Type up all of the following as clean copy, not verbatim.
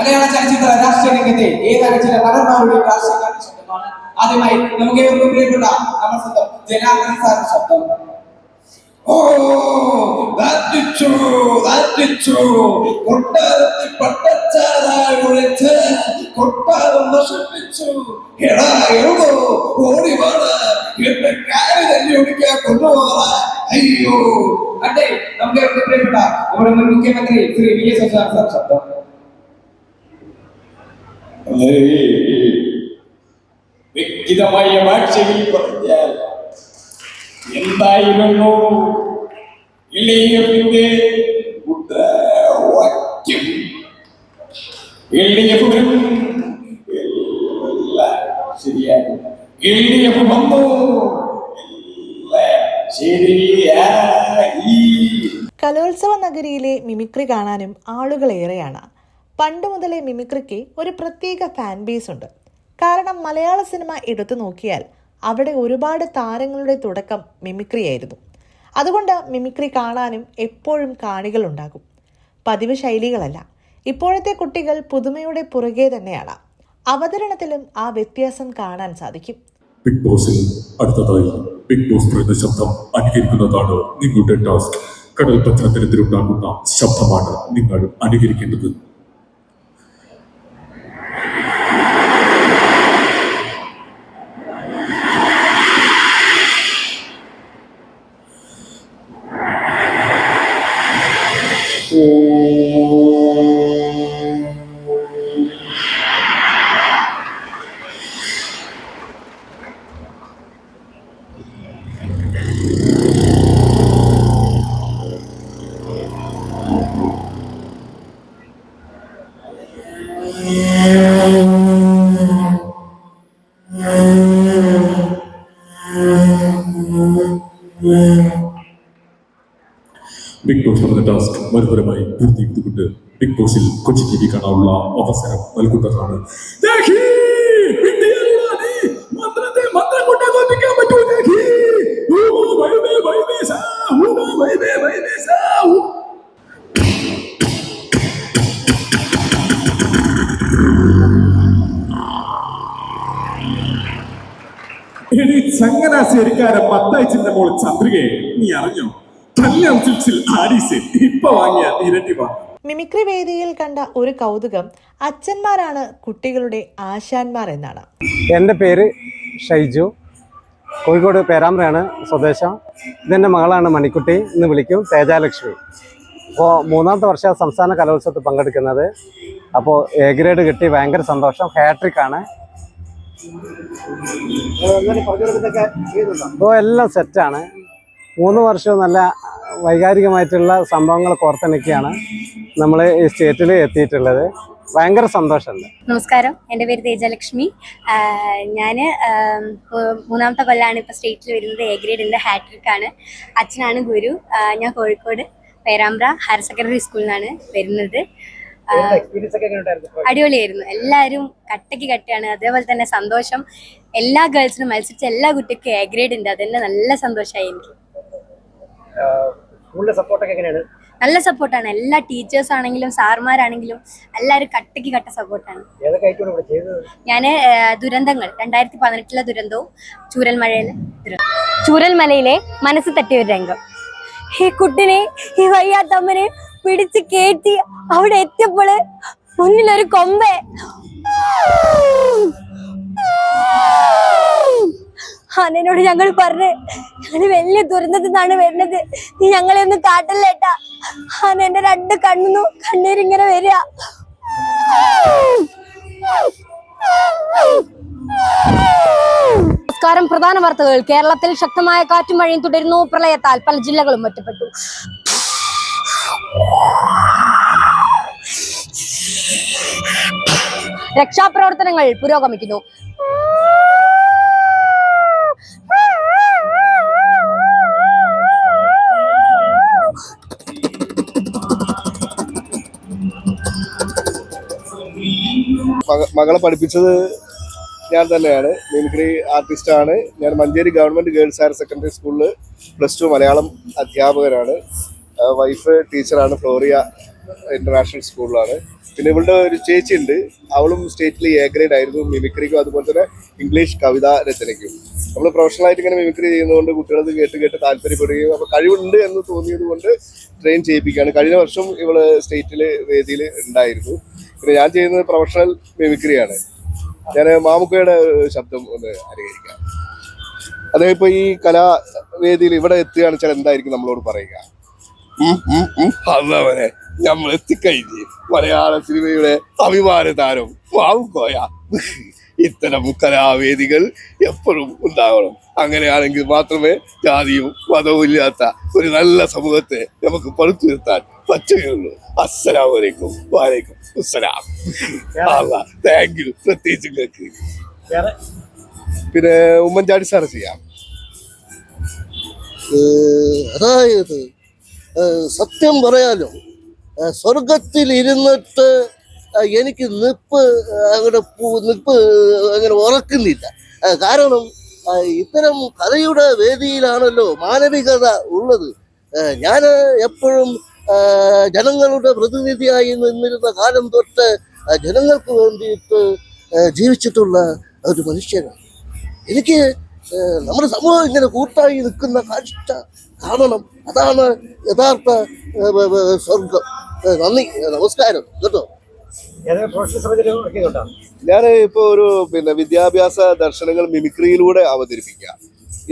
മലയാള ചലച്ചിത്ര രാഷ്ട്രീയ രംഗത്തെ ഏതാനും ചില നടന്മാരുടെയും രാഷ്ട്രീയക്കാരുടെ ശബ്ദമാണ്. ആദ്യമായി നമുക്ക് ഏവർക്കും പ്രിയപ്പെട്ട നമ്മുടെ സ്വന്തം ജനാർദ്ദൻ സാറിന്റെ ശബ്ദം. കൊട്ടാരത്തിൽ പട്ടച്ചാരായി ഒഴിച്ച് കൊട്ടാരം നശിപ്പിച്ചു. ഓടി വാട എന്റെ കാര്യം തന്നെ ഒഴിക്കാൻ കൊണ്ടുപോകാ. അയ്യോ അതെ, നമുക്ക് ഏവർക്കും പ്രിയപ്പെട്ട നമ്മുടെ മുൻ മുഖ്യമന്ത്രി ശ്രീ വി എസ് സാർ ശബ്ദം. വ്യക്തിതമായ ഭാഷയിൽ പറഞ്ഞാൽ എന്തായിരുന്നു എൽഡിഎഫിന്റെ മുദ്രാവാക്യം? എൽഡിഎഫിനും ശരിയാകും. എൽഡിഎഫ് വന്നു ശരിയായി. കലോത്സവ നഗരിയിലെ മിമിക്രി കാണാനും ആളുകളേറെയാണ്. പണ്ട് മുതലേ മിമിക്രിക്ക് ഒരു പ്രത്യേക ഫാൻ ബേസ് ഉണ്ട്. കാരണം മലയാള സിനിമ എടുത്തു നോക്കിയാൽ അവിടെ ഒരുപാട് താരങ്ങളുടെ തുടക്കം മിമിക്രിയായിരുന്നു. അതുകൊണ്ട് മിമിക്രി കാണാനും എപ്പോഴും കാണികളുണ്ടാകും. പതിവ് ശൈലികളല്ല. ഇപ്പോഴത്തെ കുട്ടികൾ പുതുമയുടെ പുറകെ തന്നെയാണ്. അവതരണത്തിലും ആ വ്യത്യാസം കാണാൻ സാധിക്കും. ബിഗ് ബോസിൽ അടുത്തതായി ബിഗ് ബോസ് പറയുന്ന ശബ്ദം അനുകരിക്കുന്നതാണ് നിങ്ങളുടെ ടാസ്ക്. കടൽ പത്രത്തിനെതിരുണ്ടാകുന്ന ശബ്ദമാണ് നിങ്ങൾ അനുകരിക്കേണ്ടത്. ബിഗ് ബോസ് പറഞ്ഞ ടാസ്ക് മനോഹരമായി പൂർത്തീകരിച്ചുകൊണ്ട് ബിഗ് ബോസിൽ കൊച്ചി ടി വി കാണാനുള്ള അവസരം നൽകുന്നതാണ്. ചങ്ങനാശ്ശേരിക്കാരൻ മത്തായിച്ചിന്റെ മോൾ ചന്ദ്രികയെ നീ അറിഞ്ഞോ? മിമിക്രി വേദിയിൽ കണ്ട ഒരു കൗതുകം അച്ഛന്മാരാണ് കുട്ടികളുടെ ആശാന്മാർ എന്നാണ്. എൻ്റെ പേര് ഷൈജു, കോഴിക്കോട് പേരാമ്പ്രയാണ് സ്വദേശം. ഇതെൻ്റെ മകളാണ് മണിക്കുട്ടി, എന്ന് വിളിക്കും തേജാലക്ഷ്മി. അപ്പോൾ 3ാമത്തെ വർഷം സംസ്ഥാന കലോത്സവത്തിൽ പങ്കെടുക്കുന്നത്. അപ്പോൾ എ ഗ്രേഡ് കിട്ടി, ഭയങ്കര സന്തോഷം. ഹാട്രിക്കാണ്. അപ്പോൾ എല്ലാം സെറ്റാണ്. 3 വർഷവും നല്ല വൈകാരികമായിട്ടുള്ള സംഭവങ്ങൾ കോർത്തിണക്കിയാണ് നമ്മൾ ഈ സ്റ്റേറ്റിൽ എത്തിയിട്ടുള്ളത്. ഭയങ്കര സന്തോഷമുണ്ട്. നമസ്കാരം, എൻ്റെ പേര് തേജലക്ഷ്മി. ഞാൻ 3ാമത്തെ കൊല്ലമാണ് ഇപ്പോൾ സ്റ്റേറ്റിൽ വരുന്നത്. എ ഗ്രേഡിൻ്റെ ഹാട്രിക്കാണ്. അച്ഛനാണ് ഗുരു. ഞാൻ കോഴിക്കോട് പേരാമ്പ്ര ഹയർ സെക്കൻഡറി സ്കൂളിൽ നിന്നാണ് വരുന്നത്. അടിപൊളിയായിരുന്നു. എല്ലാവരും കട്ടയ്ക്ക് കട്ടയാണ്. അതേപോലെ തന്നെ സന്തോഷം. എല്ലാ ഗേൾസിനും മത്സരിച്ച എല്ലാ കുട്ടിക്കും എ ഗ്രേഡ് ഉണ്ട്. അതെന്നെ നല്ല സന്തോഷമായി എനിക്ക്. നല്ല സപ്പോർട്ടാണ്. എല്ലാ ടീച്ചേഴ്സ് ആണെങ്കിലും സാർമാരാണെങ്കിലും എല്ലാവരും കട്ടയ്ക്ക് കട്ട സപ്പോർട്ടാണ്. ഞാൻ ദുരന്തങ്ങൾ 2018 ദുരന്തവും ചൂരൽമലയിലെ മനസ്സ് തട്ടിയ ഒരു രംഗം. ഈ കുട്ടിനെ, ഈ വയ്യാത്തമ്മനെ പിടിച്ച് കയറ്റി അവിടെ എത്തിയപ്പോൾ മുന്നിലൊരു കൊമ്പേ അന്നോട് ഞങ്ങൾ പറഞ്ഞ് ഞങ്ങൾ വലിയ ദുരന്തത്തിൽ നിന്നാണ് വരുന്നത്, നീ ഞങ്ങളെ ഒന്നും കാട്ടല്ലേട്ടാ. എന്റെ 2 കണ്ണീരിങ്ങനെ വരിക. നമസ്കാരം. പ്രധാന വാർത്തകൾ. കേരളത്തിൽ ശക്തമായ കാറ്റും മഴയും തുടരുന്നു. പ്രളയത്താൽ പല ജില്ലകളും ഒറ്റപ്പെട്ടു. രക്ഷാപ്രവർത്തനങ്ങൾ പുരോഗമിക്കുന്നു. മകളെ പഠിപ്പിച്ചത് ഞാൻ തന്നെയാണ്. മിമിക്രി ആർട്ടിസ്റ്റാണ് ഞാൻ. Manjeri government girls higher secondary സ്കൂളിൽ +2 മലയാളം അധ്യാപകനാണ്. വൈഫ് ടീച്ചറാണ് ഫ്ലോറിയ ഇന്റർനാഷണൽ സ്കൂളിലാണ്. പിന്നെ ഇവളുടെ ഒരു ചേച്ചി ഉണ്ട്, അവളും സ്റ്റേറ്റിൽ എ ഗ്രേഡ് ആയിരുന്നു മിമിക്രിക്കും അതുപോലെ തന്നെ ഇംഗ്ലീഷ് കവിതാ രചനയ്ക്കും. നമ്മൾ പ്രൊഫഷണലായിട്ട് ഇങ്ങനെ മിമിക്രി ചെയ്യുന്നതുകൊണ്ട് കുട്ടികൾക്ക് കേട്ട് കേട്ട് താല്പര്യപ്പെടുകയും അപ്പോൾ കഴിവുണ്ട് എന്ന് തോന്നിയത് കൊണ്ട് ട്രെയിൻ ചെയ്യിപ്പിക്കുകയാണ്. കഴിഞ്ഞ വർഷം ഇവള് സ്റ്റേറ്റിൽ വേദിയിൽ ഉണ്ടായിരുന്നു. പിന്നെ ഞാൻ ചെയ്യുന്നത് പ്രൊഫഷണൽ മിമിക്രിയാണ്. ഞാൻ മാമുക്കയുടെ ശബ്ദം ഒന്ന് അനുകരിക്കാം. അദ്ദേഹം ഇപ്പോൾ ഈ കലാവേദിയിൽ ഇവിടെ എത്തുകയാണെന്ന് വെച്ചാൽ എന്തായിരിക്കും നമ്മളോട് പറയുക? അന്നവനെ നമ്മൾ എത്തിക്കഴിഞ്ഞ് മലയാള സിനിമയുടെ അഭിമാന താരം മാമുക്കോയ. ഇത്തരം കലാവേദികൾ എപ്പോഴും ഉണ്ടാവണം. അങ്ങനെയാണെങ്കിൽ മാത്രമേ ജാതിയും മതവും ഇല്ലാത്ത ഒരു നല്ല സമൂഹത്തെ നമുക്ക് പടുത്തുയർത്താൻ പറ്റുകയുള്ളൂ. അസ്സലാമു അലൈക്കും. വലൈക്കും അസ്സലാം. Thank you. പ്രത്യേകിച്ച് നിങ്ങൾക്ക് പിന്നെ ഉമ്മൻചാണ്ടി സാറ് ചെയ്യാം. അതായത് സത്യം പറയാലോ, സ്വർഗത്തിൽ ഇരുന്നിട്ട് എനിക്ക് നിപ്പ് അങ്ങനെ ഉറക്കുന്നില്ല. കാരണം ഇത്തരം കലയുടെ വേദിയിലാണല്ലോ മാനവികത ഉള്ളത്. ഞാൻ എപ്പോഴും ജനങ്ങളുടെ പ്രതിനിധിയായി നിന്നിരുന്ന കാലം തൊട്ട് ജനങ്ങൾക്ക് വേണ്ടിയിട്ട് ജീവിച്ചിട്ടുള്ള ഒരു മനുഷ്യനാണ്. എനിക്ക് നമ്മുടെ സമൂഹം ഇങ്ങനെ കൂട്ടായി നിൽക്കുന്ന കാഴ്ച കാണണം. അതാണ് യഥാർത്ഥ സ്വർഗം. നന്ദി, നമസ്കാരം കേട്ടോ. ഞാൻ ഇപ്പോൾ ഒരു വിദ്യാഭ്യാസ ദർശനങ്ങൾ മിമിക്രിയിലൂടെ അവതരിപ്പിക്കുക,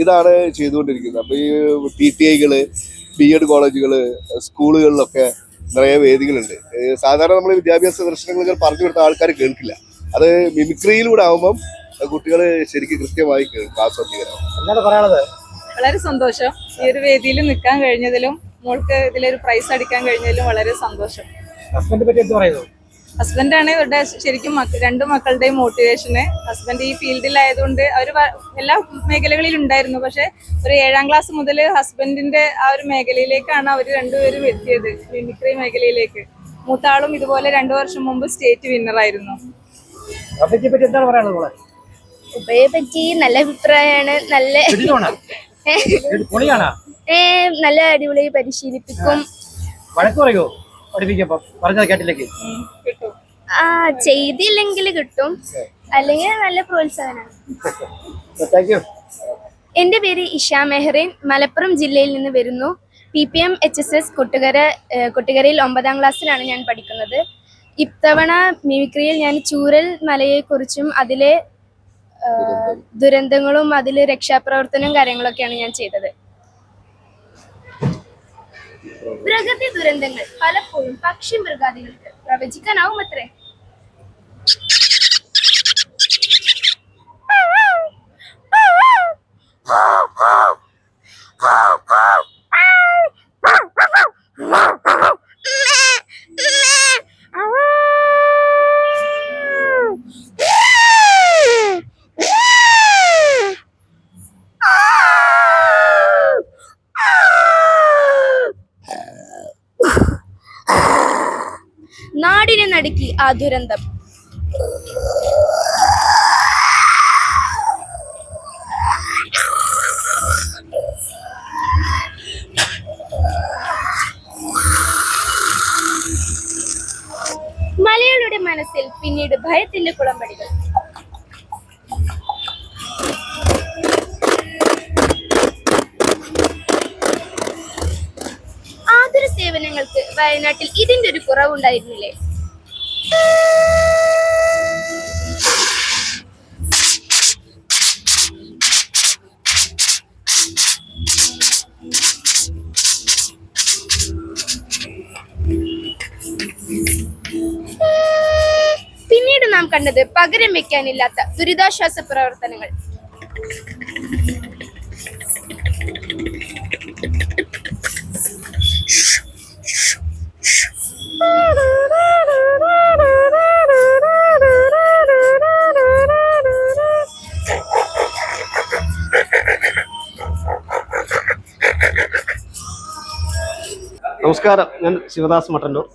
ഇതാണ് ചെയ്തുകൊണ്ടിരിക്കുന്നത്. അപ്പോൾ ഈ PTIകള്, BEd കോളേജുകള്, സ്കൂളുകളിലൊക്കെ നിറയെ വേദികളുണ്ട്. സാധാരണ നമ്മൾ വിദ്യാഭ്യാസ ദർശനങ്ങൾ പറഞ്ഞു കൊടുത്ത ആൾക്കാർ കേൾക്കില്ല. അത് മിമിക്രിയിലൂടെ ആകുമ്പം കുട്ടികൾ ശരിക്കും കൃത്യമായി കേൾക്കും, ആസ്വദിക്കണം. എന്താണ് പറയാനുള്ളത്? വളരെ സന്തോഷം. ഈ ഒരു വേദിയിൽ നിൽക്കാൻ കഴിഞ്ഞതിലും മോൾക്ക് ഇതിലൊരു പ്രൈസ് അടിക്കാൻ കഴിഞ്ഞതിലും വളരെ സന്തോഷം. ഹസ്ബൻഡിനെ പറ്റി എന്ത് പറയുന്നു? ഹസ്ബൻഡാണ് ഇവരുടെ ശരിക്കും രണ്ട് മക്കളുടെയും മോട്ടിവേഷന്. ഹസ്ബൻഡ് ഈ ഫീൽഡിലായതുകൊണ്ട് അവർ എല്ലാ മേഖലകളിലും ഉണ്ടായിരുന്നു. പക്ഷെ ഒരു 7ാം ക്ലാസ് മുതൽ ഹസ്ബൻഡിന്റെ ആ ഒരു മേഖലയിലേക്കാണ് അവർ രണ്ടുപേരും എത്തിയത്, മിമിക്രി മേഖലയിലേക്ക്. മൂത്താളും ഇതുപോലെ 2 വർഷം മുമ്പ് സ്റ്റേറ്റ് വിന്നറായിരുന്നു. അപ്പയെ പറ്റി എന്താണ് പറയാനുള്ളത്? ഉപ്പയെ പറ്റി നല്ല അഭിപ്രായമാണ്. നല്ല അടിപൊളി പരിശീലിപ്പിക്കും. വഴക്ക് പറയോ പഠിപ്പിക്കപ്പോ? പറഞ്ഞത് കേട്ടില്ലെങ്കിൽ കിട്ടും. ചെയ്തില്ലെങ്കിൽ കിട്ടും, അല്ലെങ്കിൽ നല്ല പ്രോത്സാഹനമാണ്. എന്റെ പേര് ഇഷ മെഹ്റീൻ, മലപ്പുറം ജില്ലയിൽ നിന്ന് വരുന്നു. PPM HSS കൊട്ടുകരയിൽ 9ാം ക്ലാസ്സിലാണ് ഞാൻ പഠിക്കുന്നത്. ഇത്തവണ മിമിക്രിയിൽ ഞാൻ ചൂരൽ മലയെക്കുറിച്ചും അതിലെ ദുരന്തങ്ങളും അതിലെ രക്ഷാപ്രവർത്തനവും കാര്യങ്ങളൊക്കെയാണ് ഞാൻ ചെയ്തത്. പ്രകൃതി ദുരന്തങ്ങൾ പലപ്പോഴും പക്ഷി മൃഗാദികൾക്ക് പ്രവചിക്കാനാവും അത്രേ. നാടിനെ നടുക്കി ആ ദുരന്തം. മലയാളിയുടെ മനസ്സിൽ പിന്നീട് ഭയത്തിന്റെ കുളമ്പടികൾ. ആതുര സേവനങ്ങൾക്ക് വയനാട്ടിൽ ഇതിന്റെ ഒരു കുറവുണ്ടായിരുന്നില്ലേ? പിന്നീട് നാം കണ്ടത് പകരം വെക്കാനില്ലാത്ത ദുരിതാശ്വാസ പ്രവർത്തനങ്ങൾ. നമസ്കാരം, ഞാൻ ശിവദാസ് മട്ടന്നൂർ.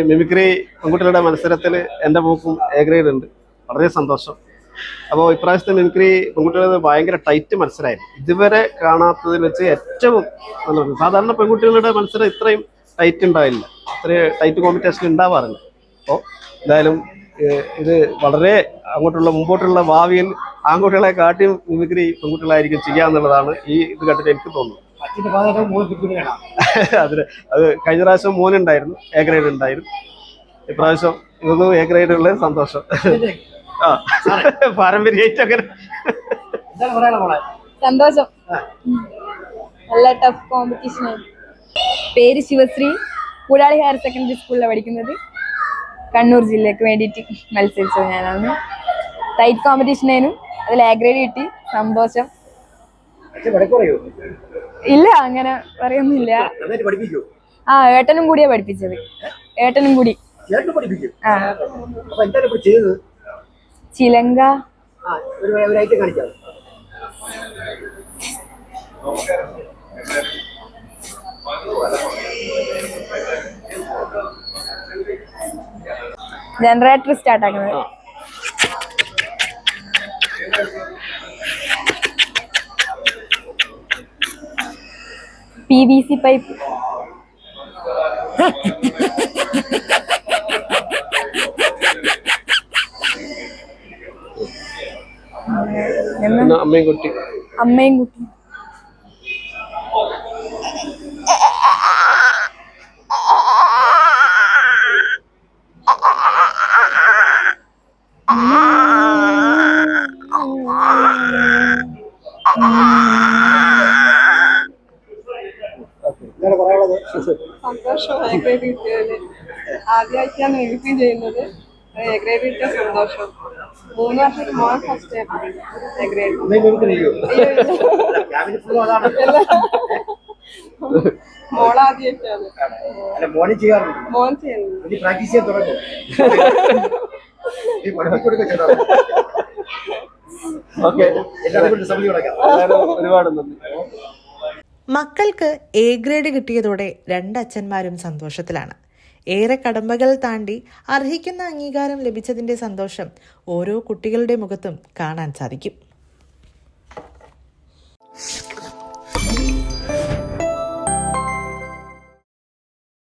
മിമിക്രി പെൺകുട്ടികളുടെ മത്സരത്തിൽ എൻ്റെ മൂക്കും A ഗ്രേഡ് ഉണ്ട്. വളരെ സന്തോഷം. അപ്പോൾ ഇപ്രാവശ്യത്തെ മിമിക്രി പെൺകുട്ടികളുടെ ഭയങ്കര ടൈറ്റ് മത്സരമായിരുന്നു. ഇതുവരെ കാണാത്തതിൽ വെച്ച് ഏറ്റവും നല്ലത്. സാധാരണ പെൺകുട്ടികളുടെ മത്സരം ഇത്രയും ടൈറ്റ് ഉണ്ടാവില്ല, അത്രയും ടൈറ്റ് കോമ്പറ്റീഷൻ ഉണ്ടാവാറില്ല. അപ്പോൾ എന്തായാലും ഇത് വളരെ മുമ്പോട്ടുള്ള ഭാവിയിൽ ആൺകുട്ടികളെ കാട്ടിയും മിമിക്രി പെൺകുട്ടികളായിരിക്കും ചെയ്യാന്നുള്ളതാണ് ഈ ഇത് കണ്ടിട്ട് എനിക്ക് തോന്നുന്നു. അത് കഴിഞ്ഞ പ്രാവശ്യം മോനുണ്ടായിരുന്നു, എ ഗ്രേഡ് ഉണ്ടായിരുന്നു. ഇപ്രാവശ്യം ഇതൊന്നും എ ഗ്രേഡ് ഉള്ള സന്തോഷം. ആ പാരമ്പര്യമായിട്ട് അങ്ങനെ സന്തോഷം. നല്ല ടഫ് കോമ്പറ്റീഷൻ ആയിരുന്നു. പേര് ശിവശ്രീ, കൂടാളി ഹയർ സെക്കൻഡറി സ്കൂളിലാണ് പഠിക്കുന്നത്. കണ്ണൂർ ജില്ലക്ക് വേണ്ടിയിട്ട് മത്സരിച്ചത് ഞാനാണ്. ടൈറ്റ് കോമ്പറ്റീഷൻ ആയിരുന്നു, അതിൽ എ ഗ്രേഡ് കിട്ടി. സന്തോഷം. ഇല്ല, അങ്ങനെ പറയൊന്നുമില്ല. ആ, ഏട്ടനും കൂടിയാ പഠിപ്പിച്ചത്. ഏട്ടനും കൂടി. ആ, ചിലങ്ക. ജനറേറ്റർ സ്റ്റാർട്ട് ആക്കുന്നത്. PVC pipe. അമ്മയും കുട്ടി. അമ്മയും കുട്ടി. സന്തോഷമായി കിട്ടിയത്. ആദ്യമായിട്ടാണ് മിമിക്രി ചെയ്യുന്നത്. എ ഗ്രേഡ് കിട്ടിയ സന്തോഷം. 3 വർഷം മോൻ ഫസ്റ്റ് എ ഗ്രേഡ്. മോളാദ്യമായിട്ടാണ്. മോൻ ചെയ്യുന്നത്. ഒരുപാട് നന്ദി. മക്കൾക്ക് എ ഗ്രേഡ് കിട്ടിയതോടെ രണ്ടച്ഛന്മാരും സന്തോഷത്തിലാണ്. ഏറെ കടമ്പകൾ താണ്ടി അർഹിക്കുന്ന അംഗീകാരം ലഭിച്ചതിന്റെ സന്തോഷം ഓരോ കുട്ടികളുടെ മുഖത്തും കാണാൻ സാധിക്കും.